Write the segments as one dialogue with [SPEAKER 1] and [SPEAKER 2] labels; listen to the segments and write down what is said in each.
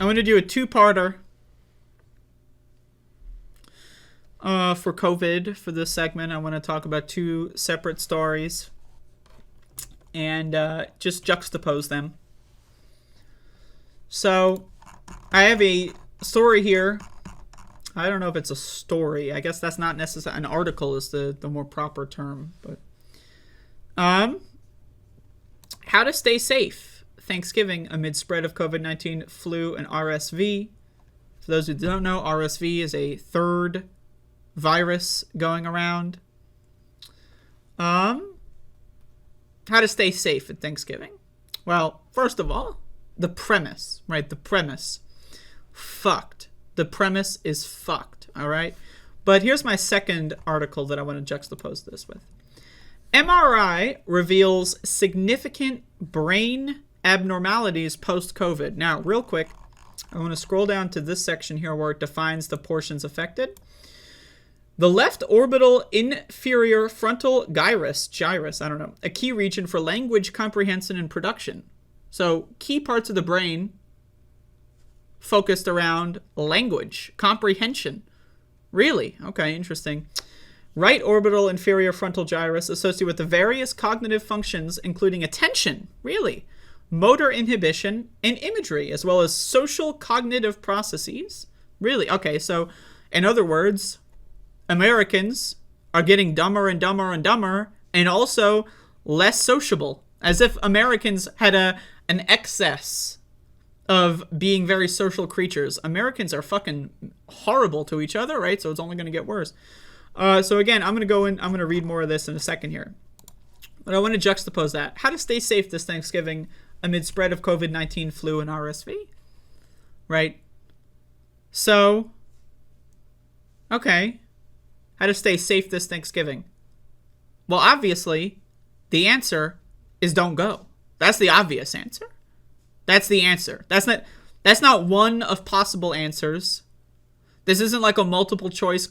[SPEAKER 1] I'm going to do a two-parter for COVID for this segment. I want to talk about two separate stories and just juxtapose them. So I have a story here. I don't know if it's a story. I guess that's not necessarily an article is the more proper term, but how to stay safe Thanksgiving amid spread of COVID-19, flu, and RSV. For those who don't know, RSV is a third virus going around. How to stay safe at Thanksgiving? Well, first of all, the premise, right? The premise. Fucked. The premise is fucked, all right? But here's my second article that I want to juxtapose this with. MRI reveals significant brain abnormalities post-COVID. Now, real quick, I want to scroll down to this section here where it defines the portions affected. The left orbital inferior frontal gyrus, I don't know, a key region for language comprehension and production. So, key parts of the brain focused around language comprehension. Really? Okay, interesting. Right orbital inferior frontal gyrus associated with the various cognitive functions, including attention, really, motor inhibition, and imagery, as well as social cognitive processes. Really? Okay, so in other words, Americans are getting dumber and dumber and dumber, and also less sociable, as if Americans had an excess of being very social creatures. Americans are fucking horrible to each other, right? So it's only going to get worse. So again, I'm going to read more of this in a second here. But I want to juxtapose that. How to stay safe this Thanksgiving amid spread of COVID-19, flu, and RSV. Right? So, okay. How to stay safe this Thanksgiving? Well, obviously, the answer is don't go. That's the obvious answer. That's the answer. That's not one of possible answers. This isn't like a multiple choice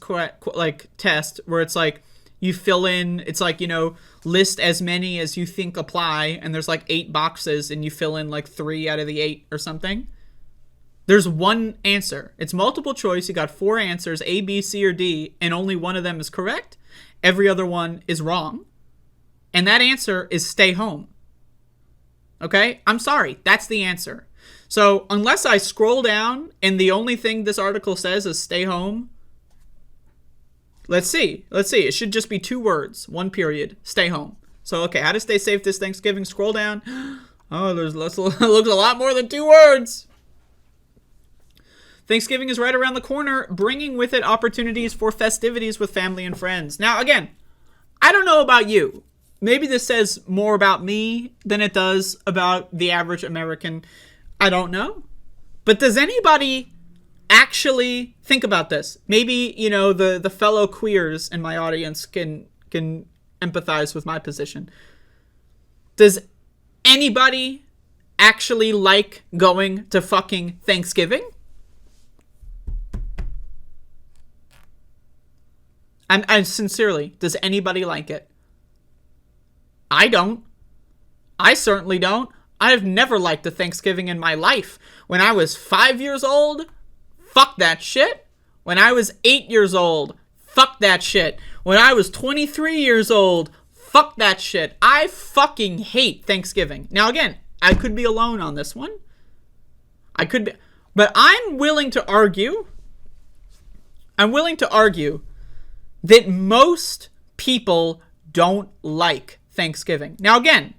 [SPEAKER 1] test where it's like you fill in, it's like, list as many as you think apply, and there's like 8 boxes and you fill in like 3 out of the 8 or something. There's one answer. It's multiple choice. You got 4 answers, A, B, C, or D, and only one of them is correct. Every other one is wrong. And that answer is stay home. Okay? I'm sorry. That's the answer. So unless I scroll down and the only thing this article says is stay home, let's see. It should just be 2 words, 1 period, stay home. So, okay, how to stay safe this Thanksgiving? Scroll down. Oh, it looks a lot more than 2 words. Thanksgiving is right around the corner, bringing with it opportunities for festivities with family and friends. Now, again, I don't know about you. Maybe this says more about me than it does about the average American. I don't know. But does anybody actually think about this? Maybe, the fellow queers in my audience can empathize with my position. Does anybody actually like going to fucking Thanksgiving? And sincerely, does anybody like it? I don't. I certainly don't. I've never liked a Thanksgiving in my life. When I was 5 years old, fuck that shit. When I was 8 years old, fuck that shit. When I was 23 years old, fuck that shit. I fucking hate Thanksgiving. Now again, I could be alone on this one. I could be, but I'm willing to argue that most people don't like Thanksgiving. Now again,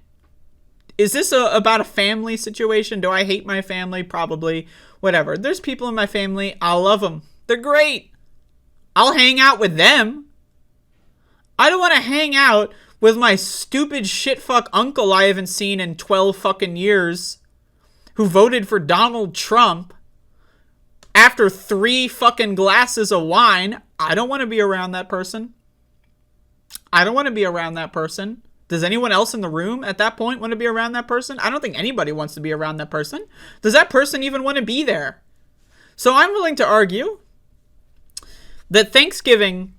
[SPEAKER 1] is this about a family situation? Do I hate my family? Probably. Whatever. There's people in my family. I love them. They're great. I'll hang out with them. I don't want to hang out with my stupid shitfuck uncle I haven't seen in 12 fucking years who voted for Donald Trump after 3 fucking glasses of wine. I don't want to be around that person. Does anyone else in the room at that point want to be around that person? I don't think anybody wants to be around that person. Does that person even want to be there? So I'm willing to argue that Thanksgiving,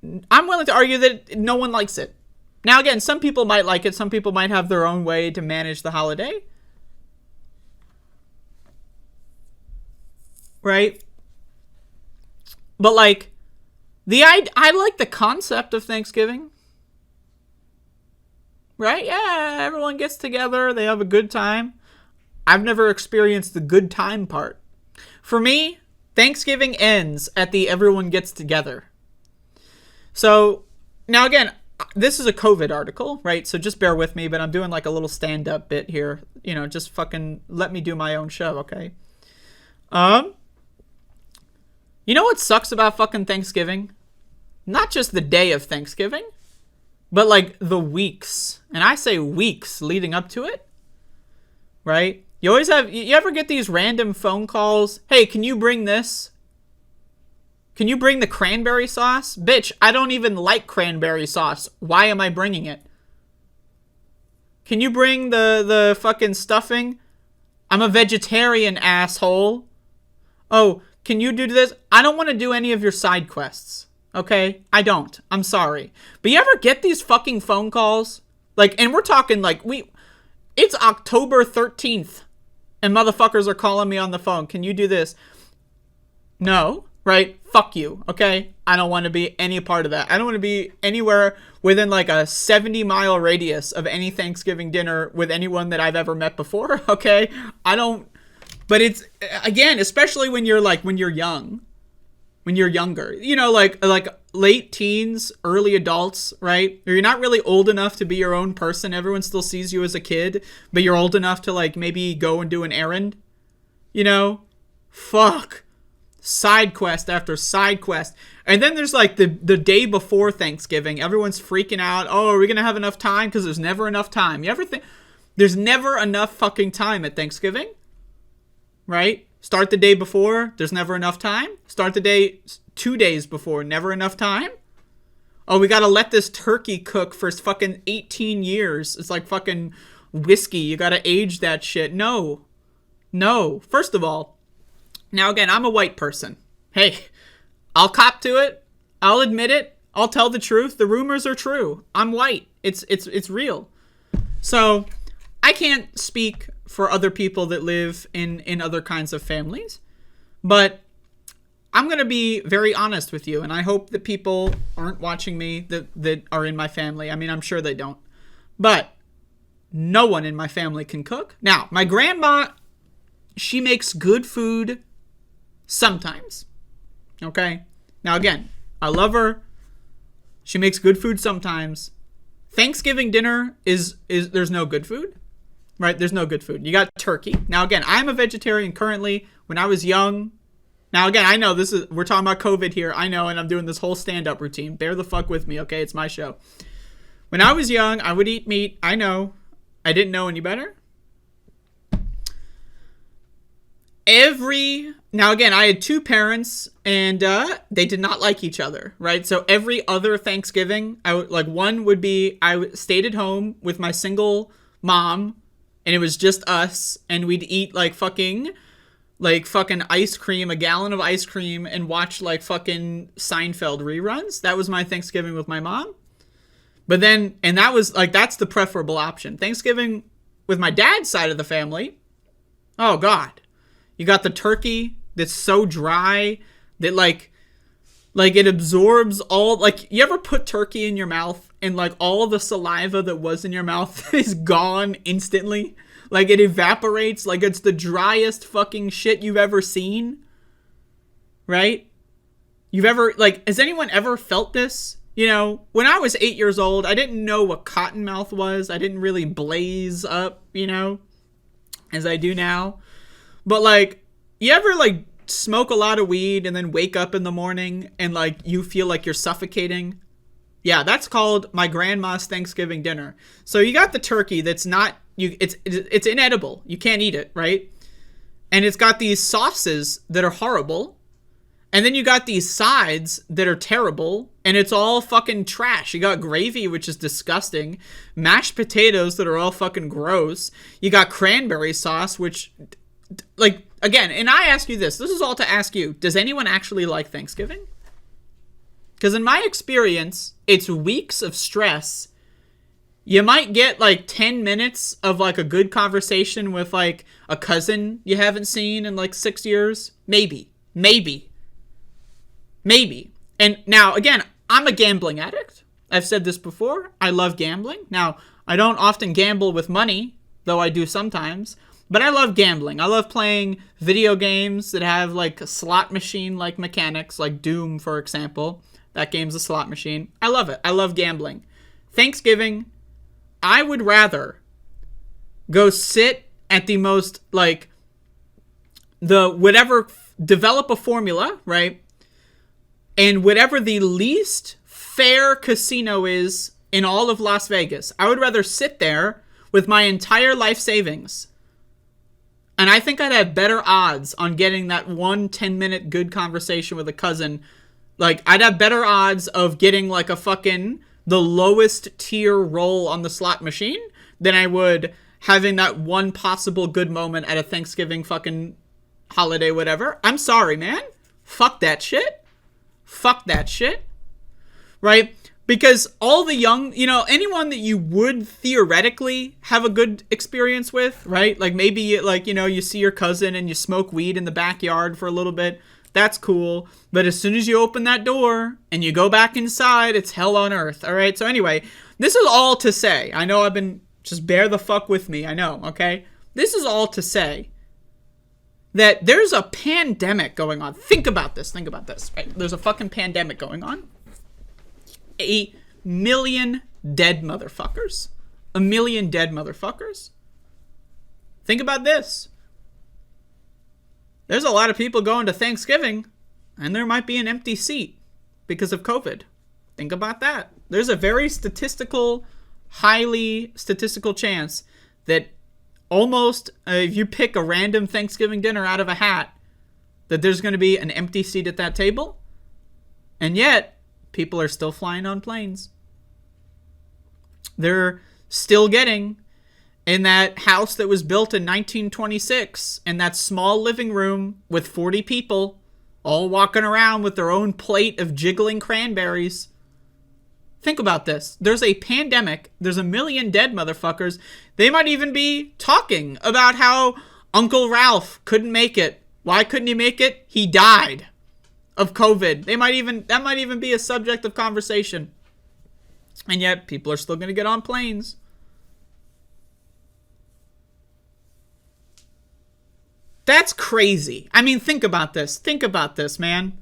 [SPEAKER 1] no one likes it. Now again, some people might like it. Some people might have their own way to manage the holiday. right? But like, I like the concept of Thanksgiving, right? Yeah, everyone gets together, they have a good time. I've never experienced the good time part. For me, Thanksgiving ends at the everyone gets together. So, now again, this is a COVID article, right? So just bear with me, but I'm doing like a little stand-up bit here. You know, just fucking let me do my own show, okay? You know what sucks about fucking Thanksgiving? Not just the day of Thanksgiving, but like the weeks. And I say weeks leading up to it, right? You ever get these random phone calls? Hey, can you bring this? Can you bring the cranberry sauce? Bitch, I don't even like cranberry sauce. Why am I bringing it? Can you bring the fucking stuffing? I'm a vegetarian, asshole. Oh, can you do this? I don't want to do any of your side quests. Okay? I don't. I'm sorry. But you ever get these fucking phone calls? Like, and we're talking like, it's October 13th. And motherfuckers are calling me on the phone. Can you do this? No. Right? Fuck you. Okay? I don't want to be any part of that. I don't want to be anywhere within like a 70-mile radius of any Thanksgiving dinner with anyone that I've ever met before. Okay? I don't. But it's, again, especially when you're young. When you're younger. You know, like late teens, early adults, right? Or you're not really old enough to be your own person. Everyone still sees you as a kid, but you're old enough to like maybe go and do an errand. You know? Fuck. Side quest after side quest. And then there's like the day before Thanksgiving. Everyone's freaking out. Oh, are we going to have enough time? Because there's never enough time. You ever think there's never enough fucking time at Thanksgiving? Right? Start the day before, there's never enough time. Start the day 2 days before, never enough time. Oh, we gotta let this turkey cook for fucking 18 years. It's like fucking whiskey. You gotta age that shit. No. First of all, now again, I'm a white person. Hey, I'll cop to it. I'll admit it. I'll tell the truth. The rumors are true. I'm white. It's real. So, I can't speak for other people that live in other kinds of families. But I'm going to be very honest with you. And I hope that people aren't watching me that are in my family. I mean, I'm sure they don't. But no one in my family can cook. Now, my grandma, she makes good food sometimes. Okay? Now, again, I love her. She makes good food sometimes. Thanksgiving dinner is there's no good food. Right? There's no good food. You got turkey. Now, again, I'm a vegetarian currently. When I was young, now, again, I know we're talking about COVID here. I know, and I'm doing this whole stand-up routine. Bear the fuck with me, okay? It's my show. When I was young, I would eat meat. I know. I didn't know any better. Now, again, I had two parents, and they did not like each other, right? So every other Thanksgiving, I stayed at home with my single mom, and it was just us, and we'd eat like fucking ice cream, a gallon of ice cream, and watch like fucking Seinfeld reruns. That was my Thanksgiving with my mom. But then, and that was like, that's the preferable option. Thanksgiving with my dad's side of the family, oh God. You got the turkey that's so dry that like it absorbs all, like, you ever put turkey in your mouth and like all the saliva that was in your mouth is gone instantly? Like it evaporates, like it's the driest fucking shit you've ever seen. Right? Has anyone ever felt this? You know, when I was 8 years old, I didn't know what cottonmouth was. I didn't really blaze up, you know, as I do now. But like, you ever like smoke a lot of weed and then wake up in the morning and like you feel like you're suffocating? Yeah, that's called my grandma's Thanksgiving dinner. So you got the turkey that's not, it's inedible. You can't eat it, right? And it's got these sauces that are horrible. And then you got these sides that are terrible. And it's all fucking trash. You got gravy, which is disgusting. Mashed potatoes that are all fucking gross. You got cranberry sauce, which, like, again, and I ask you this is all to ask you, does anyone actually like Thanksgiving? Because in my experience, it's weeks of stress. You might get like 10 minutes of like a good conversation with like a cousin you haven't seen in like 6 years. Maybe. Maybe. Maybe. And now, again, I'm a gambling addict. I've said this before. I love gambling. Now, I don't often gamble with money, though I do sometimes. But I love gambling. I love playing video games that have, like, a slot machine-like mechanics, like Doom, for example. That game's a slot machine. I love it. I love gambling. Thanksgiving, I would rather go sit at the most, like, develop a formula, right? And whatever the least fair casino is in all of Las Vegas, I would rather sit there with my entire life savings. And I think I'd have better odds on getting that 10-minute good conversation with a cousin. Like, I'd have better odds of getting, like, the lowest tier roll on the slot machine than I would having that one possible good moment at a Thanksgiving fucking holiday, whatever. I'm sorry, man. Fuck that shit. Fuck that shit. Right? Because all the young, anyone that you would theoretically have a good experience with, right? Like maybe, you see your cousin and you smoke weed in the backyard for a little bit. That's cool. But as soon as you open that door and you go back inside, it's hell on earth. All right? So anyway, this is all to say. I know just bear the fuck with me. I know, okay? This is all to say that there's a pandemic going on. Think about this, right? There's a fucking pandemic going on. 1 million dead motherfuckers. 1 million dead motherfuckers. Think about this. There's a lot of people going to Thanksgiving, and there might be an empty seat because of COVID. Think about that. There's a very highly statistical chance that almost, if you pick a random Thanksgiving dinner out of a hat, that there's going to be an empty seat at that table. And yet, people are still flying on planes. They're still getting in that house that was built in 1926, in that small living room with 40 people, all walking around with their own plate of jiggling cranberries. Think about this. There's a pandemic. There's 1 million dead motherfuckers. They might even be talking about how Uncle Ralph couldn't make it. Why couldn't he make it? He died of COVID. That might even be a subject of conversation. And yet, people are still going to get on planes. That's crazy. I mean, think about this. Think about this, man.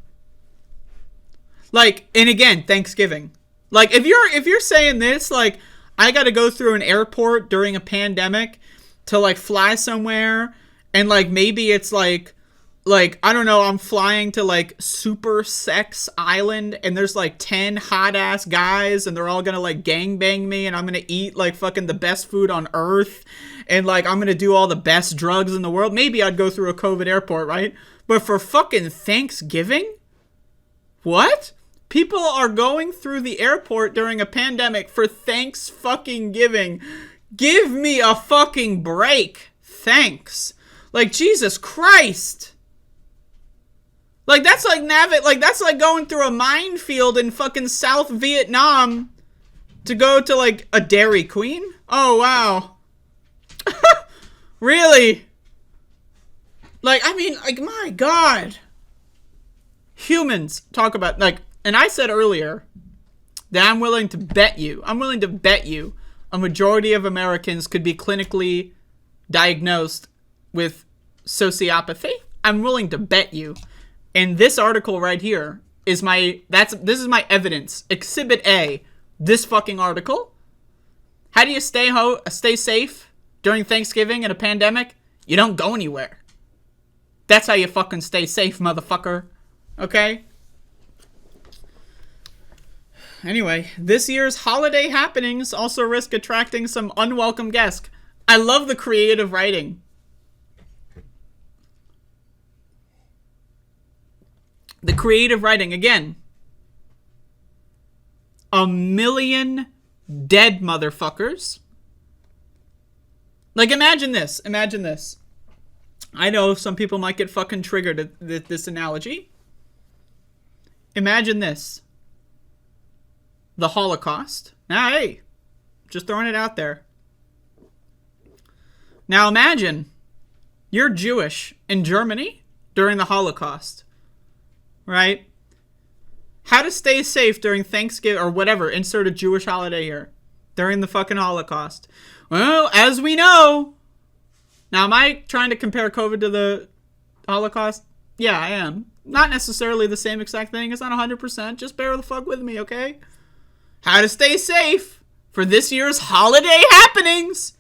[SPEAKER 1] Like, and again, Thanksgiving. Like, if you're saying this, like, I got to go through an airport during a pandemic to, like, fly somewhere, and, like, maybe it's, like, I don't know, I'm flying to, like, Super Sex Island, and there's, like, 10 hot-ass guys, and they're all gonna, like, gangbang me, and I'm gonna eat, like, fucking the best food on Earth, and, like, I'm gonna do all the best drugs in the world. Maybe I'd go through a COVID airport, right? But for fucking Thanksgiving? What? People are going through the airport during a pandemic for Thanks-fucking-giving. Give me a fucking break. Thanks. Like, Jesus Christ. Like, that's like that's like going through a minefield in fucking South Vietnam to go to, like, a Dairy Queen? Oh, wow. Really? Like, I mean, like, my God. Humans talk about, like, and I said earlier that I'm willing to bet you a majority of Americans could be clinically diagnosed with sociopathy. I'm willing to bet you. And this article right here is this is my evidence. Exhibit A, this fucking article. How do you stay safe during Thanksgiving in a pandemic? You don't go anywhere. That's how you fucking stay safe, motherfucker. Okay? Anyway, this year's holiday happenings also risk attracting some unwelcome guests. I love the creative writing. The creative writing, again. 1 million dead motherfuckers. Like, imagine this. Imagine this. I know some people might get fucking triggered at this analogy. Imagine this. The Holocaust. Now, hey, just throwing it out there. Now, imagine you're Jewish in Germany during the Holocaust. right? How to stay safe during Thanksgiving or whatever. Insert a Jewish holiday here. During the fucking Holocaust. Well, as we know. Now, am I trying to compare COVID to the Holocaust? Yeah, I am. Not necessarily the same exact thing. It's not 100%. Just bear the fuck with me, okay? How to stay safe for this year's holiday happenings.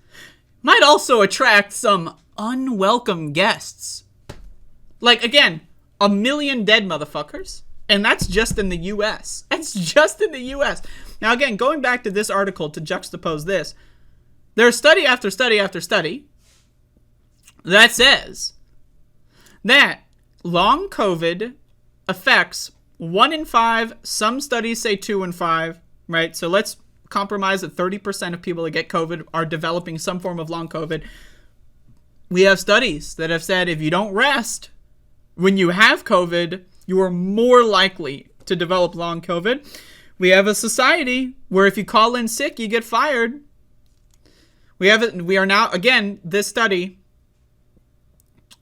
[SPEAKER 1] Might also attract some unwelcome guests. Like, again, 1 million dead motherfuckers. And that's just in the U.S. That's just in the U.S. Now, again, going back to this article to juxtapose this, there's study after study after study that says that long COVID affects 1 in 5. Some studies say 2 in 5, right? So let's compromise that 30% of people that get COVID are developing some form of long COVID. We have studies that have said if you don't rest when you have COVID, you are more likely to develop long COVID. We have a society where if you call in sick, you get fired. We are now, again, this study.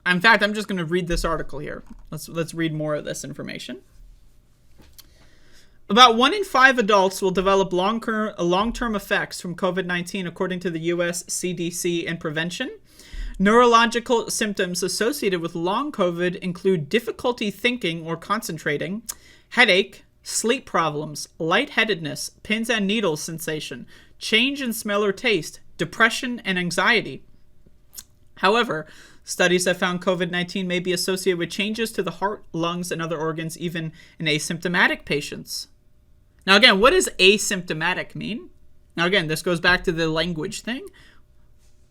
[SPEAKER 1] In fact, I'm just going to read this article here. Let's read more of this information. About 1 in 5 adults will develop long-term effects from COVID-19, according to the U.S. CDC and Prevention. Neurological symptoms associated with long COVID include difficulty thinking or concentrating, headache, sleep problems, lightheadedness, pins and needles sensation, change in smell or taste, depression, and anxiety. However, studies have found COVID-19 may be associated with changes to the heart, lungs, and other organs, even in asymptomatic patients. Now, again, what does asymptomatic mean? Now, again, this goes back to the language thing.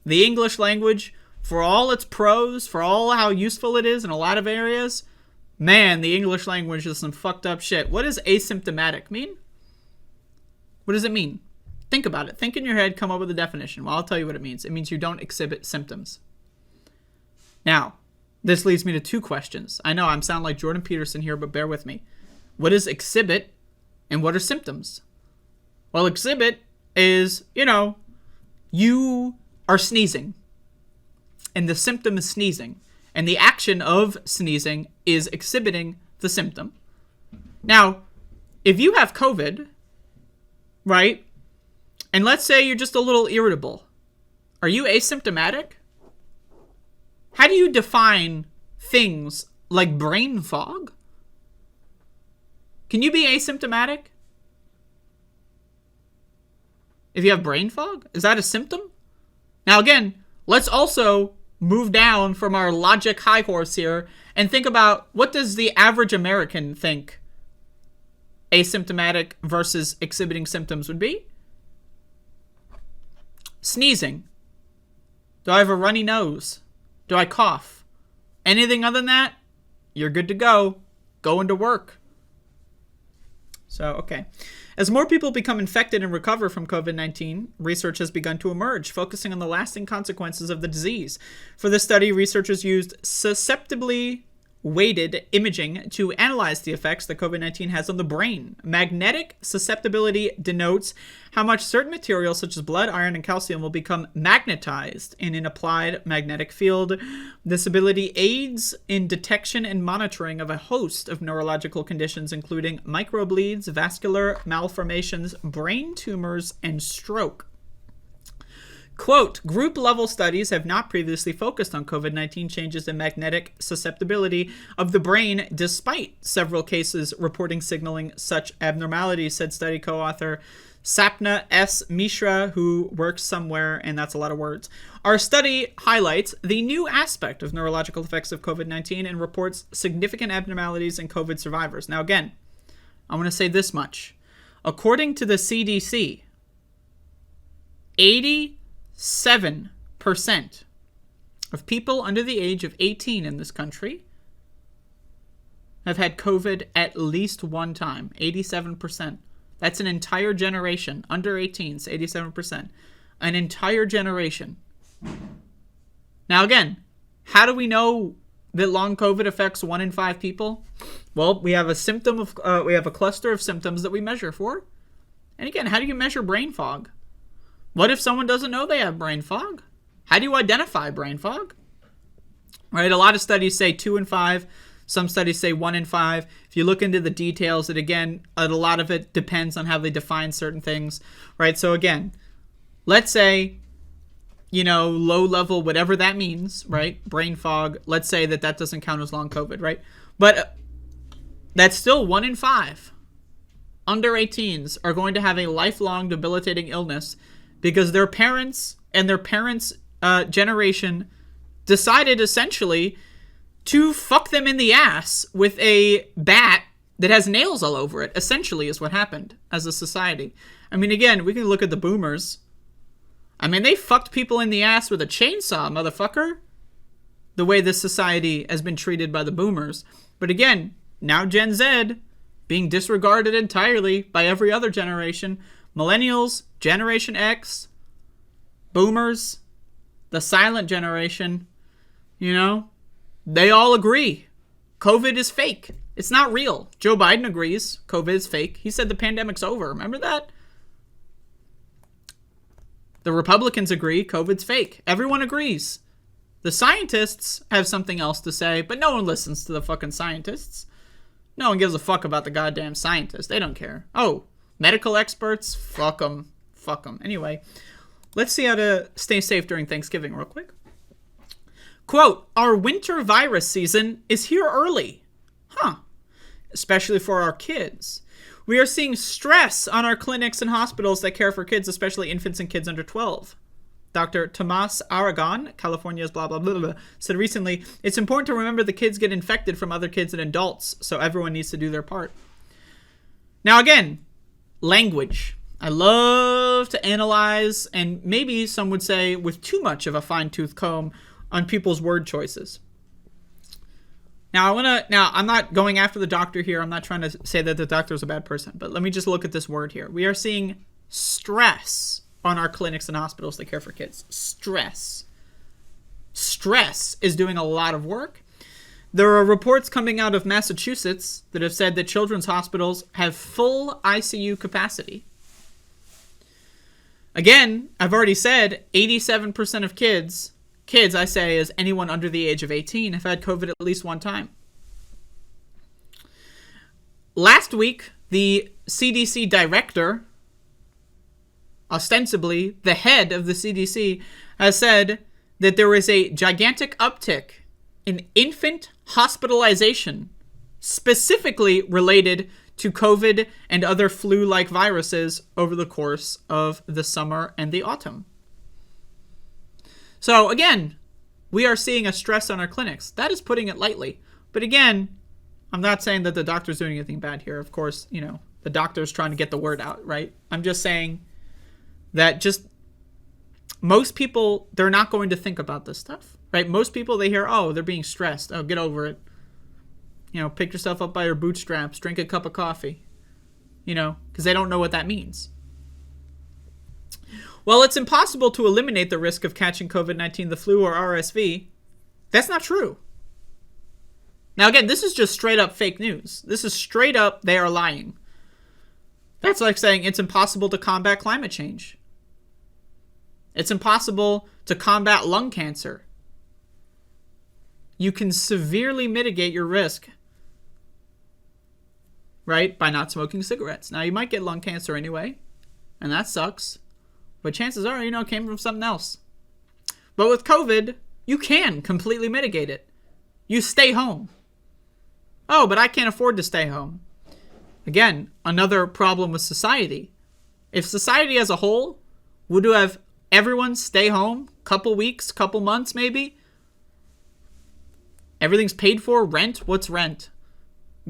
[SPEAKER 1] The English language, for all its pros, for all how useful it is in a lot of areas, man, the English language is some fucked up shit. What does asymptomatic mean? What does it mean? Think about it. Think in your head, come up with a definition. Well, I'll tell you what it means. It means you don't exhibit symptoms. Now, this leads me to 2 questions. I know I'm sounding like Jordan Peterson here, but bear with me. What is exhibit and what are symptoms? Well, exhibit is, you are sneezing. And the symptom is sneezing. And the action of sneezing is exhibiting the symptom. Now, if you have COVID, right? And let's say you're just a little irritable. Are you asymptomatic? How do you define things like brain fog? Can you be asymptomatic? If you have brain fog? Is that a symptom? Now again, let's also move down from our logic high horse here and think about what does the average American think asymptomatic versus exhibiting symptoms would be? Sneezing. Do I have a runny nose? Do I cough? Anything other than that, you're good to go. Going to work. So, okay. As more people become infected and recover from COVID-19, research has begun to emerge, focusing on the lasting consequences of the disease. For this study, researchers used susceptibly weighted imaging to analyze the effects that COVID-19 has on the brain. Magnetic susceptibility denotes how much certain materials such as blood, iron, and calcium will become magnetized in an applied magnetic field. This ability aids in detection and monitoring of a host of neurological conditions, including microbleeds, vascular malformations, brain tumors, and stroke. Quote, group-level studies have not previously focused on COVID-19 changes in magnetic susceptibility of the brain, despite several cases reporting signaling such abnormalities, said study co-author Sapna S. Mishra, who works somewhere, and that's a lot of words. Our study highlights the new aspect of neurological effects of COVID-19 and reports significant abnormalities in COVID survivors. Now, again, I want to say this much. According to the CDC, 87% of people under the age of 18 in this country have had COVID at least one time. 87%. That's an entire generation. Under 18, so 87%. An entire generation. Now again, how do we know that long COVID affects 1 in 5 people? Well, we have a cluster of symptoms that we measure for. And again, how do you measure brain fog? What if someone doesn't know they have brain fog? How do you identify brain fog? Right, a lot of studies say 2 in 5. Some studies say 1 in 5. If you look into the details, a lot of it depends on how they define certain things, right? So again, let's say, low level, whatever that means, right? Brain fog. Let's say that doesn't count as long COVID, right? But that's still 1 in 5 under 18s are going to have a lifelong debilitating illness because their parents and their parents' generation decided essentially to fuck them in the ass with a bat that has nails all over it, essentially is what happened as a society. I mean, again, we can look at the boomers. I mean, they fucked people in the ass with a chainsaw, motherfucker. The way this society has been treated by the boomers. But again, now Gen Z being disregarded entirely by every other generation. Millennials, Generation X, boomers, the silent generation, they all agree. COVID is fake. It's not real. Joe Biden agrees COVID is fake. He said the pandemic's over. Remember that? The Republicans agree COVID's fake. Everyone agrees. The scientists have something else to say, but no one listens to the fucking scientists. No one gives a fuck about the goddamn scientists. They don't care. Oh, medical experts? Fuck them. Fuck them. Anyway, let's see how to stay safe during Thanksgiving real quick. Quote, our winter virus season is here early. Especially for our kids. We are seeing stress on our clinics and hospitals that care for kids, especially infants and kids under 12. Dr. Tomas Aragon, California's blah, blah, blah, blah, said recently, it's important to remember the kids get infected from other kids and adults, so everyone needs to do their part. Now again, language. I love to analyze, and maybe some would say with too much of a fine-tooth comb on people's word choices. Now, I'm not going after the doctor here. I'm not trying to say that the doctor is a bad person, but let me just look at this word here. We are seeing stress on our clinics and hospitals that care for kids. Stress. Stress is doing a lot of work. There are reports coming out of Massachusetts that have said that children's hospitals have full ICU capacity. Again, I've already said 87% of kids I say is anyone under the age of 18, have had COVID at least one time. Last week, the CDC director, ostensibly the head of the CDC, has said that there is a gigantic uptick in infant hospitalization, specifically related to COVID and other flu-like viruses over the course of the summer and the autumn. So again, we are seeing a stress on our clinics. That is putting it lightly. But again, I'm not saying that the doctor's doing anything bad here. Of course, the doctor's trying to get the word out, right? I'm just saying that just most people, they're not going to think about this stuff, right? Most people, they hear, oh, they're being stressed. Oh, get over it. Pick yourself up by your bootstraps, drink a cup of coffee, because they don't know what that means. Well, it's impossible to eliminate the risk of catching COVID-19, the flu, or RSV. That's not true. Now, again, this is just straight up fake news. This is straight up they are lying. That's like saying it's impossible to combat climate change. It's impossible to combat lung cancer. You can severely mitigate your risk, right, by not smoking cigarettes. Now, you might get lung cancer anyway, and that sucks. But chances are, it came from something else. But with COVID, you can completely mitigate it. You stay home. Oh, but I can't afford to stay home. Again, another problem with society. If society as a whole would have everyone stay home, couple weeks, couple months maybe, everything's paid for, rent, what's rent?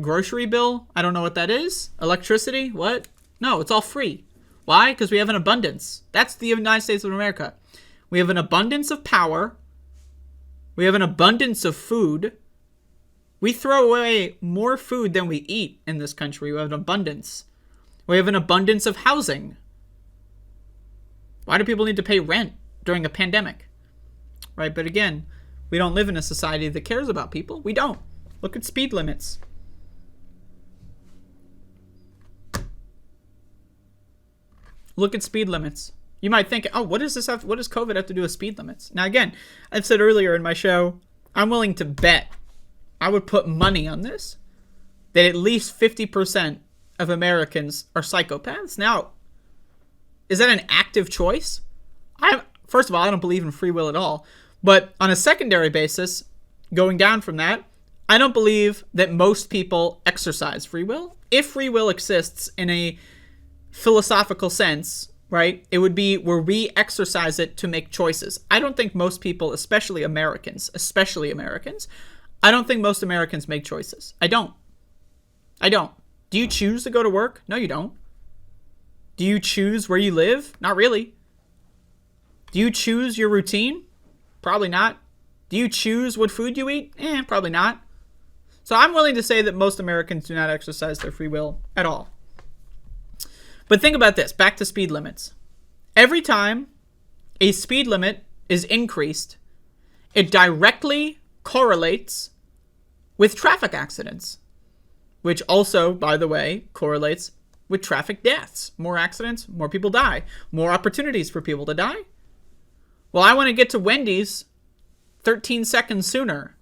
[SPEAKER 1] Grocery bill? I don't know what that is. Electricity? What? No, it's all free. Why? Because we have an abundance. That's the United States of America. We have an abundance of power. We have an abundance of food. We throw away more food than we eat in this country. We have an abundance. We have an abundance of housing. Why do people need to pay rent during a pandemic? Right? But again, we don't live in a society that cares about people. We don't. Look at speed limits. Look at speed limits. You might think, oh, what does COVID have to do with speed limits? Now, again, I've said earlier in my show, I'm willing to bet I would put money on this, that at least 50% of Americans are psychopaths. Now, is that an active choice? First of all, I don't believe in free will at all. But on a secondary basis, going down from that, I don't believe that most people exercise free will. If free will exists in a philosophical sense, right, it would be where we exercise it to make choices. I don't think most people, especially Americans, I don't think most Americans make choices. I don't. Do you choose to go to work? No, you don't. Do you choose where you live? Not really. Do you choose your routine? Probably not. Do you choose what food you eat? Probably not. So I'm willing to say that most Americans do not exercise their free will at all. But think about this. Back to speed limits. Every time a speed limit is increased, it directly correlates with traffic accidents, which also, by the way, correlates with traffic deaths. More accidents, more people die. More opportunities for people to die. Well, I want to get to Wendy's 13 seconds sooner.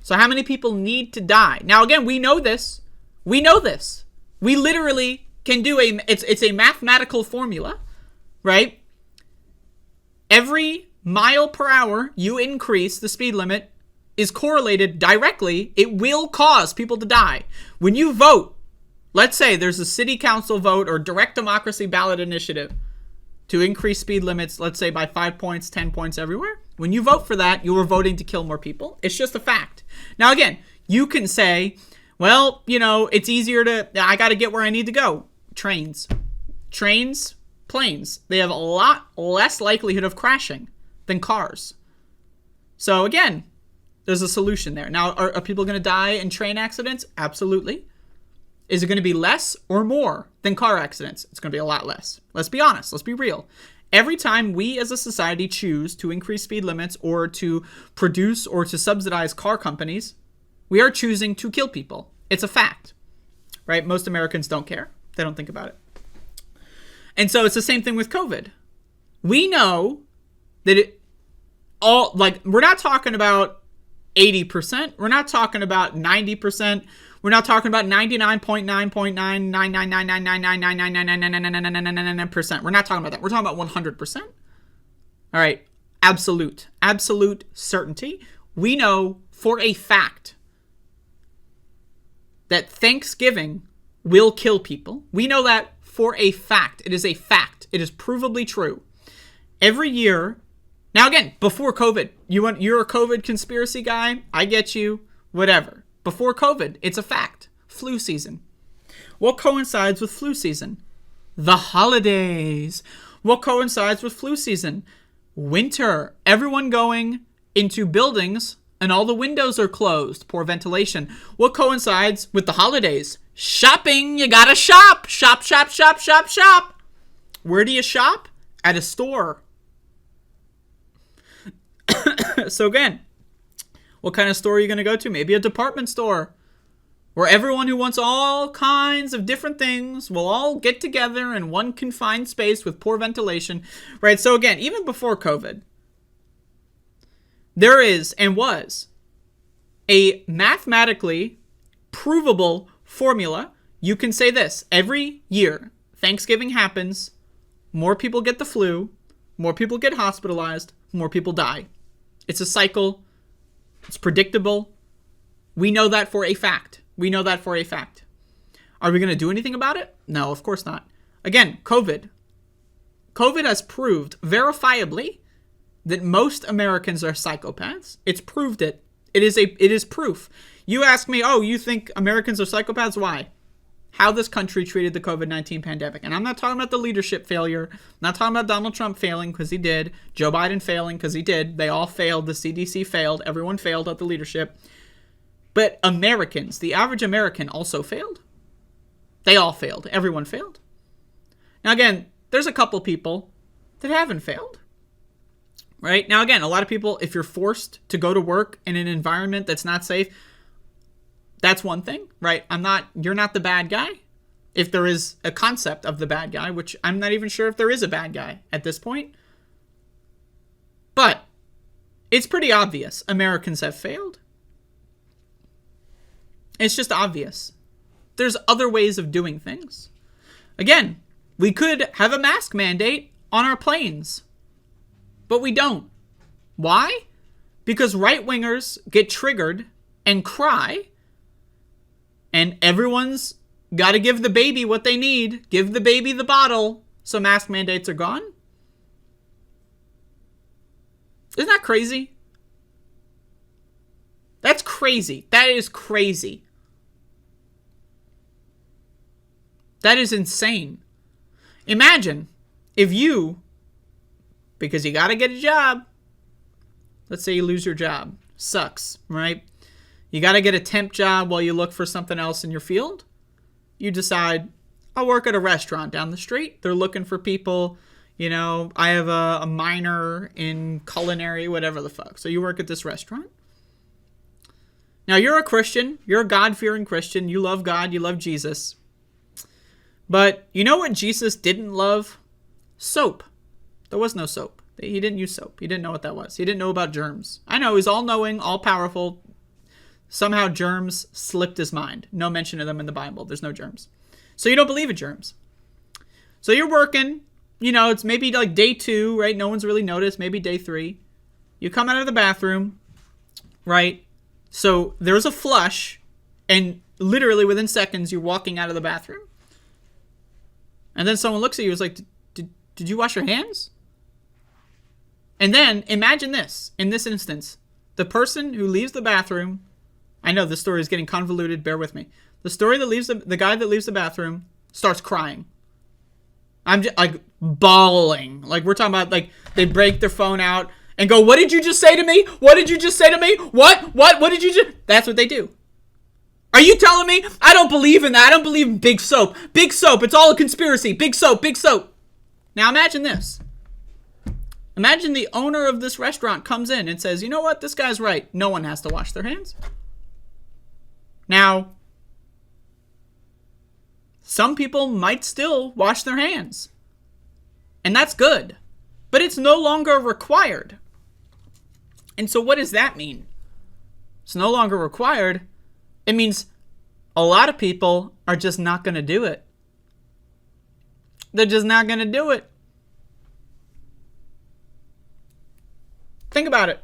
[SPEAKER 1] So how many people need to die? Now, again, we know this. We literally can do it's a mathematical formula, right? Every mile per hour you increase the speed limit is correlated directly. It will cause people to die. When you vote, let's say there's a city council vote or direct democracy ballot initiative to increase speed limits, let's say by 5 points, 10 points everywhere. When you vote for that, you are voting to kill more people. It's just a fact. Now, again, you can say, well, it's easier I got to get where I need to go. Trains, planes, they have a lot less likelihood of crashing than cars. So again, there's a solution there. Now, are people going to die in train accidents? Absolutely. Is it going to be less or more than car accidents? It's going to be a lot less. Let's be honest. Let's be real. Every time we as a society choose to increase speed limits or to produce or to subsidize car companies, we are choosing to kill people. It's a fact, right? Most Americans don't care. They don't think about it. And so it's the same thing with COVID. We know that we're not talking about 80%. We're not talking about 90%. We're not talking about 99.99999999999999999%. We're not talking about that. We're talking about 100%. All right. Absolute certainty. We know for a fact that Thanksgiving will kill people. We know that for a fact. It is a fact. It is provably true. Every year. Now, again, before COVID, you're a COVID conspiracy guy. I get you. Whatever. Before COVID, it's a fact. Flu season. What coincides with flu season? The holidays. What coincides with flu season? Winter. Everyone going into buildings and all the windows are closed. Poor ventilation. What coincides with the holidays? Shopping. You gotta shop. Shop, shop, shop, shop, shop. Where do you shop? At a store. So again, what kind of store are you going to go to? Maybe a department store where everyone who wants all kinds of different things will all get together in one confined space with poor ventilation, right? So again, even before COVID, there is and was a mathematically provable formula. You can say this: every year Thanksgiving happens, more people get the flu, more people get hospitalized, more people die. It's a cycle. It's predictable. We know that for a fact. Are we going to do anything about it? No, of course not. Again, COVID. COVID has proved verifiably that most Americans are psychopaths. It's proved it. It is proof. You ask me, you think Americans are psychopaths? Why? How this country treated the COVID-19 pandemic. And I'm not talking about the leadership failure. I'm not talking about Donald Trump failing because he did. Joe Biden failing because he did. They all failed. The CDC failed. Everyone failed at the leadership. But Americans, the average American also failed. They all failed. Everyone failed. Now again, there's a couple people that haven't failed. Right? Now again, a lot of people, if you're forced to go to work in an environment that's not safe, that's one thing, right? You're not the bad guy. If there is a concept of the bad guy, which I'm not even sure if there is a bad guy at this point. But it's pretty obvious Americans have failed. It's just obvious. There's other ways of doing things. Again, we could have a mask mandate on our planes, but we don't. Why? Because right-wingers get triggered and cry, and everyone's got to give the baby what they need. Give the baby the bottle, so mask mandates are gone. Isn't that crazy? That's crazy. That is crazy. That is insane. Imagine if you, because you got to get a job, let's say you lose your job. Sucks, right? You got to get a temp job while you look for something else in your field. You decide, I'll work at a restaurant down the street. They're looking for people. You know, I have a minor in culinary, whatever the fuck. So you work at this restaurant. Now, you're a Christian. You're a God-fearing Christian. You love God. You love Jesus. But you know what Jesus didn't love? Soap. There was no soap. He didn't use soap. He didn't know what that was. He didn't know about germs. I know, he's all-knowing, all-powerful. Somehow germs slipped his mind. No mention of them in the Bible. There's no germs. So you don't believe in germs. So you're working. You know, it's maybe like day 2, right? No one's really noticed. Maybe day 3. You come out of the bathroom, right? So there's a flush, and literally within seconds, you're walking out of the bathroom. And then someone looks at you and is like, did you wash your hands? And then imagine this. In this instance, the person who leaves the bathroom, I know this story is getting convoluted. Bear with me. The guy that leaves the bathroom starts crying. I'm just like bawling. Like we're talking about like they break their phone out and go, what did you just say to me? What did you just say to me? What did you just? That's what they do. Are you telling me? I don't believe in that. I don't believe in big soap. Big soap. It's all a conspiracy. Big soap. Big soap. Now imagine this. Imagine the owner of this restaurant comes in and says, you know what? This guy's right. No one has to wash their hands. Now, some people might still wash their hands. And that's good. But it's no longer required. And so what does that mean? It's no longer required. It means a lot of people are just not going to do it. They're just not going to do it. Think about it.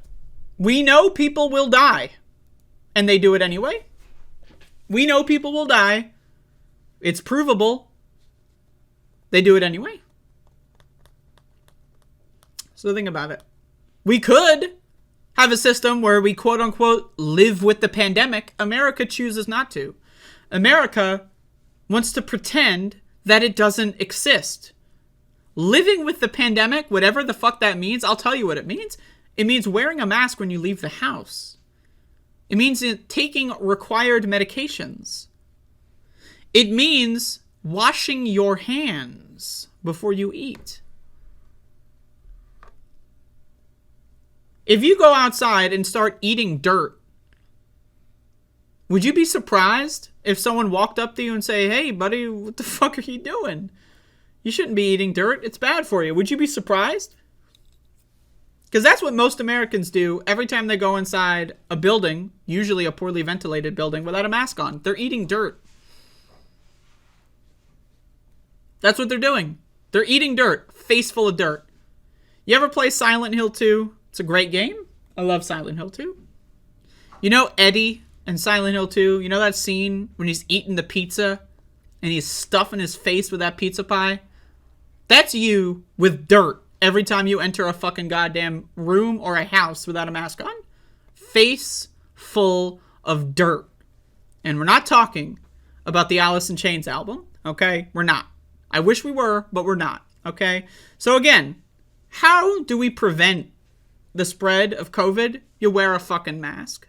[SPEAKER 1] We know people will die. And they do it anyway. We know people will die. It's provable. They do it anyway. So think about it. We could have a system where we quote unquote live with the pandemic. America chooses not to. America wants to pretend that it doesn't exist. Living with the pandemic, whatever the fuck that means, I'll tell you what it means. It means wearing a mask when you leave the house. It means taking required medications. It means washing your hands before you eat. If you go outside and start eating dirt, would you be surprised if someone walked up to you and say, hey, buddy, what the fuck are you doing? You shouldn't be eating dirt. It's bad for you. Would you be surprised? Because that's what most Americans do every time they go inside a building, usually a poorly ventilated building, without a mask on. They're eating dirt. That's what they're doing. They're eating dirt, face full of dirt. You ever play Silent Hill 2? It's a great game. I love Silent Hill 2. You know Eddie in Silent Hill 2? You know that scene when he's eating the pizza and he's stuffing his face with that pizza pie? That's you with dirt. Every time you enter a fucking goddamn room or a house without a mask on, face full of dirt. And we're not talking about the Alice in Chains album, okay? We're not. I wish we were, but we're not, okay? So again, how do we prevent the spread of COVID? You wear a fucking mask.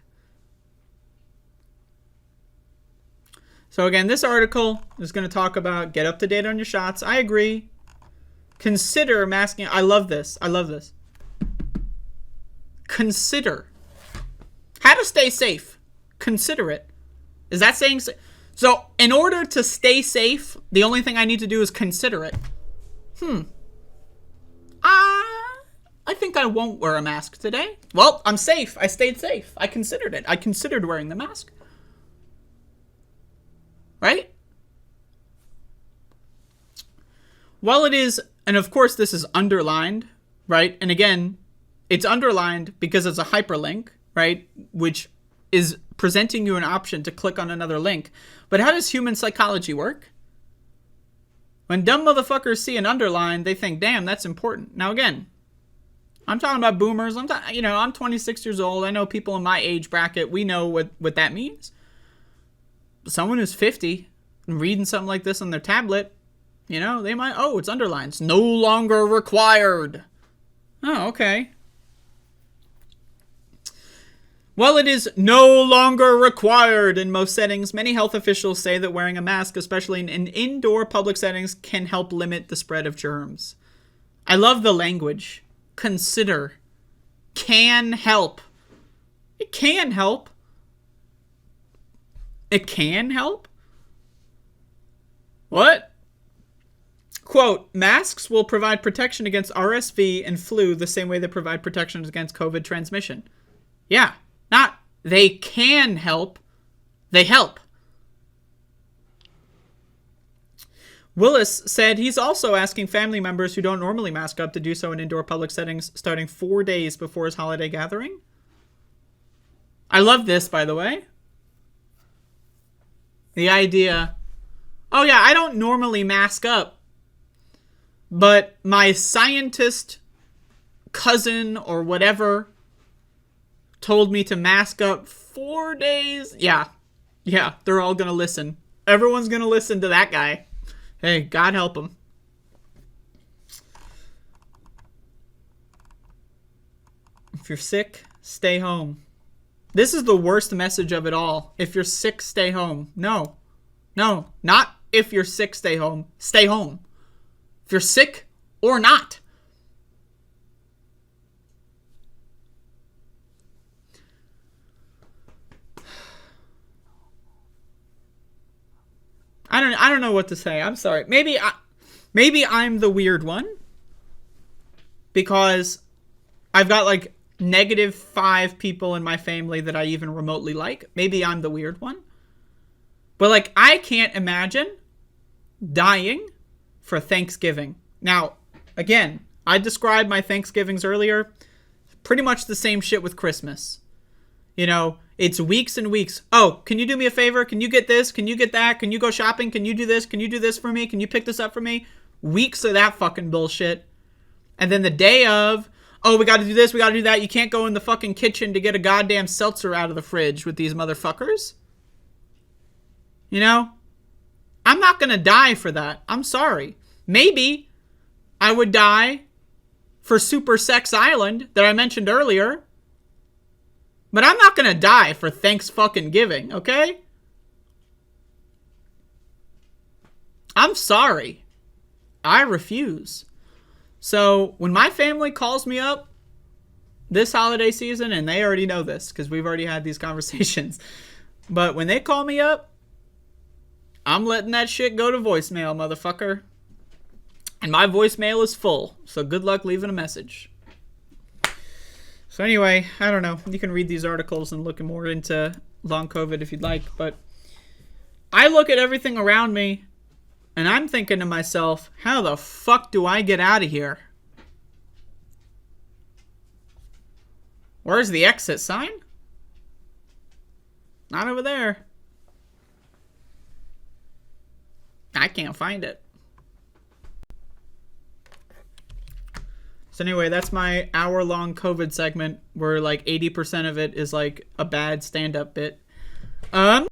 [SPEAKER 1] So again, this article is going to talk about get up to date on your shots. I agree. Consider masking. I love this. I love this. Consider. How to stay safe. Consider it. Is that saying so? In order to stay safe, the only thing I need to do is consider it. I think I won't wear a mask today. Well, I'm safe. I stayed safe. I considered it. I considered wearing the mask. right? While it is, and of course this is underlined, right? And again, it's underlined because it's a hyperlink, right? Which is presenting you an option to click on another link. But how does human psychology work? When dumb motherfuckers see an underline, they think, damn, that's important. Now again, I'm talking about boomers. I'm 26 years old. I know people in my age bracket. We know what that means. Someone who's 50 and reading something like this on their tablet, they might, it's underlined. It's no longer required. Oh, okay. While it is no longer required in most settings, many health officials say that wearing a mask, especially in indoor public settings, can help limit the spread of germs. I love the language. Consider. Can help. It can help. It can help? What? Quote, masks will provide protection against RSV and flu the same way they provide protection against COVID transmission. Yeah. Not they can help. They help. Willis said he's also asking family members who don't normally mask up to do so in indoor public settings starting 4 days before his holiday gathering. I love this, by the way. The idea, oh yeah, I don't normally mask up, but my scientist cousin or whatever told me to mask up 4 days. Yeah, they're all going to listen. Everyone's going to listen to that guy. Hey, God help him. If you're sick, stay home. This is the worst message of it all. If you're sick, stay home. No, not if you're sick, stay home. Stay home. If you're sick or not. I don't know what to say. I'm sorry. Maybe I'm the weird one because I've got like -5 people in my family that I even remotely like. Maybe I'm the weird one. But like I can't imagine dying for Thanksgiving. Now, again, I described my Thanksgivings earlier. Pretty much the same shit with Christmas. It's weeks and weeks. Oh, can you do me a favor? Can you get this? Can you get that? Can you go shopping? Can you do this? Can you do this for me? Can you pick this up for me? Weeks of that fucking bullshit. And then the day of, oh, we got to do this. We got to do that. You can't go in the fucking kitchen to get a goddamn seltzer out of the fridge with these motherfuckers. I'm not going to die for that. I'm sorry. Maybe I would die for Super Sex Island that I mentioned earlier. But I'm not going to die for thanks fucking giving, okay? I'm sorry. I refuse. So when my family calls me up this holiday season, and they already know this because we've already had these conversations, but when they call me up, I'm letting that shit go to voicemail, motherfucker. And my voicemail is full, so good luck leaving a message. So anyway, I don't know. You can read these articles and look more into long COVID if you'd like. But I look at everything around me and I'm thinking to myself, how the fuck do I get out of here? Where's the exit sign? Not over there. I can't find it. So anyway, that's my hour-long COVID segment where like 80% of it is like a bad stand-up bit.